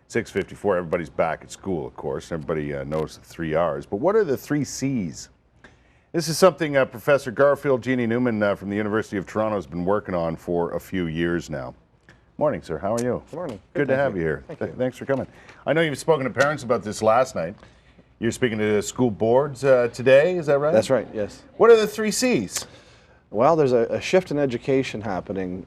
6:54, everybody's back at school, of course. Everybody knows the 3 R's. But what are the 3C's? This is something Professor Garfield Gini-Newman from the University of Toronto has been working on for a few years now. Morning, sir. How are you? Good morning. Good to have you here. Thanks for coming. I know you've spoken to parents about this last night. You're speaking to school boards today, is that right? That's right, yes. What are the 3C's? Well, there's a shift in education happening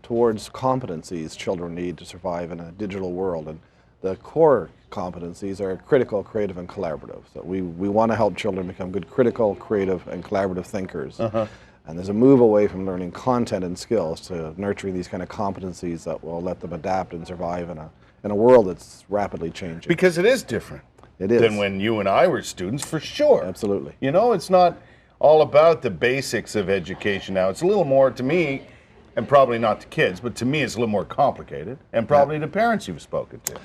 towards competencies children need to survive in a digital world. And the core competencies are critical, creative, and collaborative. So we want to help children become good critical, creative, and collaborative thinkers. And there's a move away from learning content and skills to nurturing these kind of competencies that will let them adapt and survive in a world that's rapidly changing. Because it is different. It is. Than when you and I were students, for sure. Absolutely. You know, it's not all about the basics of education now. It's a little more, to me, and probably not to kids, but to me it's a little more complicated, and probably to parents you've spoken to.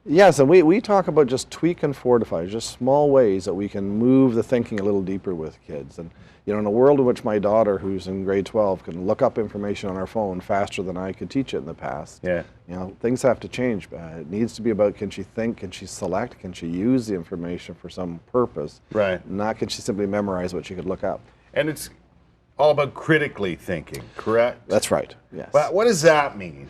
Yes, and we talk about just tweak and fortify, just small ways that we can move the thinking a little deeper with kids. And you know, in a world in which my daughter, who's in grade 12, can look up information on her phone faster than I could teach it in the past, you know, things have to change. It needs to be about, can she think, can she select, can she use the information for some purpose? Right. Not can she simply memorize what she could look up. And it's all about critically thinking, correct? That's right, yes. But what does that mean?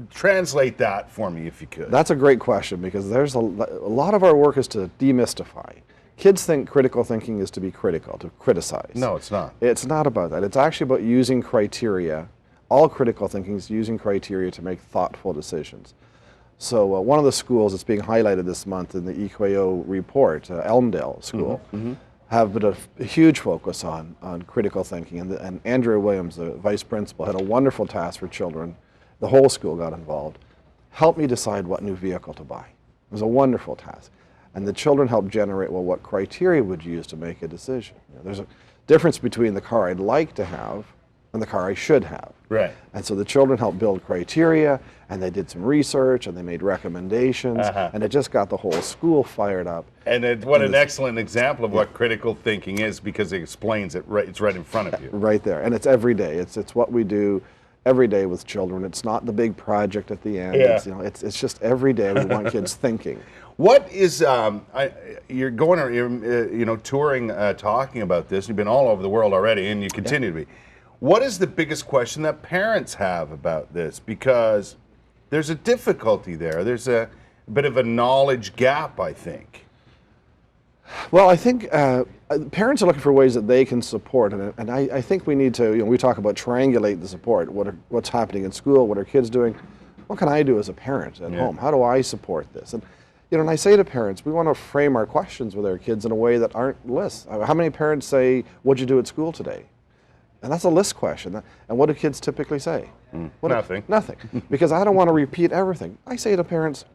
Translate that for me if you could. That's a great question, because there's a lot of our work is to demystify. Kids think critical thinking is to be critical, to criticize. No, it's not. It's not about that. It's actually about using criteria. All critical thinking is using criteria to make thoughtful decisions. So one of the schools that's being highlighted this month in the EQAO report, Elmdale School, have been a huge focus on critical thinking. And Andrea Williams, the vice principal, had a wonderful task for children. The whole school got involved. Help me decide what new vehicle to buy. It was a wonderful task. And the children helped generate, well, what criteria would you use to make a decision? You know, there's a difference between the car I'd like to have and the car I should have. Right. And so the children helped build criteria, and they did some research, and they made recommendations, and it just got the whole school fired up. And what an excellent example of what critical thinking is, because it explains it right. It's right in front of you. Right there, and it's every day. It's what we do every day with children. It's not the big project at the end. It's, you know, it's just every day we want kids thinking. What is you're going, you know, touring, talking about this. You've been all over the world already, and you continue to be. What is the biggest question that parents have about this? Because there's a difficulty there. There's a bit of a knowledge gap, I think. Well, I think parents are looking for ways that they can support, and I think we need to, you know, we talk about triangulate the support. What's happening in school? What are kids doing? What can I do as a parent at home? How do I support this? And you know, and I say to parents, we want to frame our questions with our kids in a way that aren't lists. How many parents say, "What'd you do at school today?" And that's a list question. And what do kids typically say? Nothing. Nothing. Because I don't want to repeat everything. I say to parents,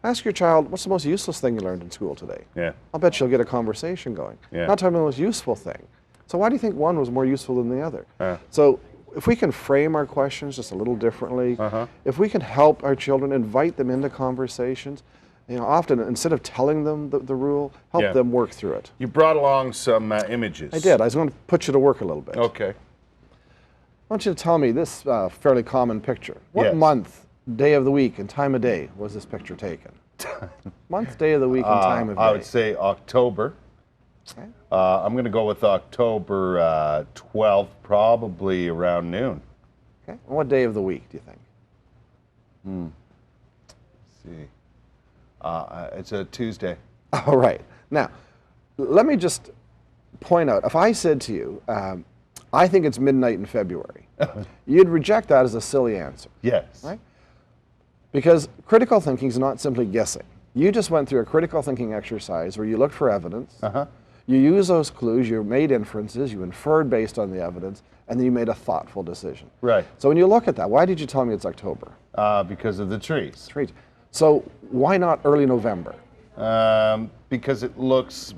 ask your child, what's the most useless thing you learned in school today? I'll bet you'll get a conversation going. Not talking about the most useful thing. So why do you think one was more useful than the other? So if we can frame our questions just a little differently, if we can help our children, invite them into conversations, you know, often instead of telling them the rule, help them work through it. You brought along some images. I did. I was going to put you to work a little bit. Okay. I want you to tell me this fairly common picture. What month, day of the week, and time of day was this picture taken? Month, day of the week, and time of day. I would say October. Okay. I'm going to go with October 12th, probably around noon. Okay. And what day of the week do you think? Let's see. It's a Tuesday. All right. Now, let me just point out, if I said to you, I think it's midnight in February, you'd reject that as a silly answer. Yes. Right? Because critical thinking is not simply guessing. You just went through a critical thinking exercise where you looked for evidence, you used those clues, you made inferences, you inferred based on the evidence, and then you made a thoughtful decision. Right. So when you look at that, why did you tell me it's October? Because of the trees. Trees. So why not early November? Because it looks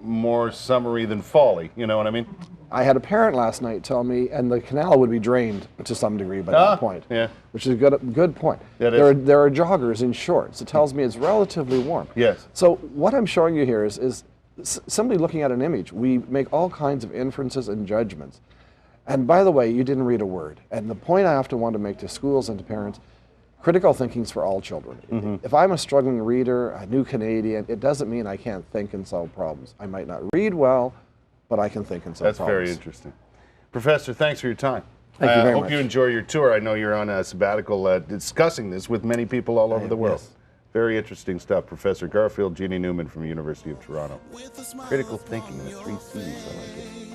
more summery than fall-y, you know what I mean? I had a parent last night tell me, and the canal would be drained to some degree by that point, which is a good point. There are joggers in shorts. It tells me it's relatively warm. Yes. So what I'm showing you here is simply looking at an image. We make all kinds of inferences and judgments. And by the way, you didn't read a word. And the point I often want to make to schools and to parents, Critical thinking is for all children. If I'm a struggling reader, a new Canadian, it doesn't mean I can't think and solve problems. I might not read well, but I can think and solve That's problems. very interesting. Professor, thanks for your time. Thank you very I hope much. you enjoy your tour. I know you're on a sabbatical discussing this with many people all over the world. Yes. Very interesting stuff. Professor Garfield Gini-Newman from the University of Toronto. Critical thinking, the 3 C's. I like it.